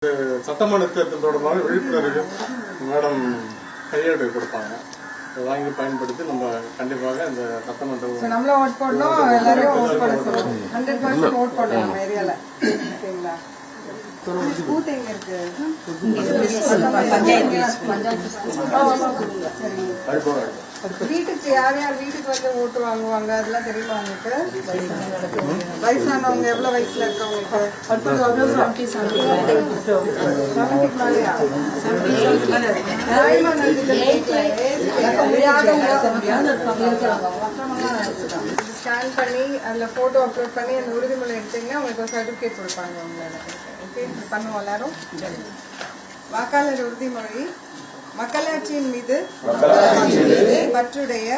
சட்டமன்ற தேர்தல் தொடர்பான விழிப்புணர்வு மேடம் கையேடு கொடுப்பாங்க. வாங்கி பயன்படுத்தி நம்ம கண்டிப்பாக இந்த சட்டமன்ற நம்மள ஓட் போடணும், எல்லாரையும் ஓட் போட சொல்லுவோம். 100% ஓட் போடணும் நம்ம ஏரியால. ஓகேங்களா? பூத் எங்க இருக்கு? வீட்டுக்கு யார் யார் வீட்டுக்கு வந்து ஓட்டு வாங்குவாங்க அதெல்லாம் தெரியுமா உங்களுக்கு? வயசானவங்க எவ்வளவு வயசுல இருக்கவங்களுக்கு? 70 மேலயா? ஸ்கேன் பண்ணி அதுல போட்டோ அப்லோட் பண்ணி அந்த உறுதிமொழி எடுத்தீங்கன்னா உங்களுக்கு ஒரு சர்டிபிகேட் கொடுப்பாங்க. ஓகே, பண்ணுவோம் எல்லாரும். வாக்காளர் உறுதிமொழி. மக்களாட்சியின் மீது பற்றுடைய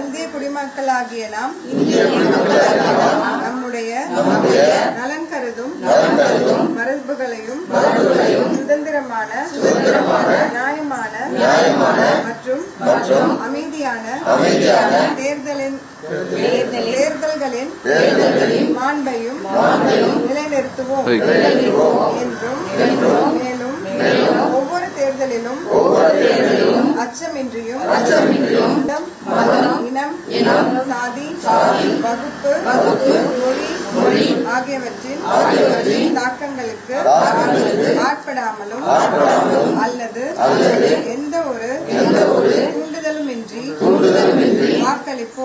இந்திய குடிமக்களாகிய நாம் நம்முடைய நலன் கருதும் மரபுகளையும் சுதந்திரமான நியாயமான மற்றும் அமைதியான தேர்தல்களின் மாண்பையும் நிலைநிறுத்துவோம் என்றும் மேலும் ஒவ்வொரு தேர்தலிலும் அச்சமின்றியும் இனம், சாதி, வகுப்பு, மொழி ஆகியவற்றின் தாக்கங்களுக்கு ஆட்படாமலும் அல்லது எந்த ஒரு தூண்டுதலுமின்றி வாக்களிப்போம்.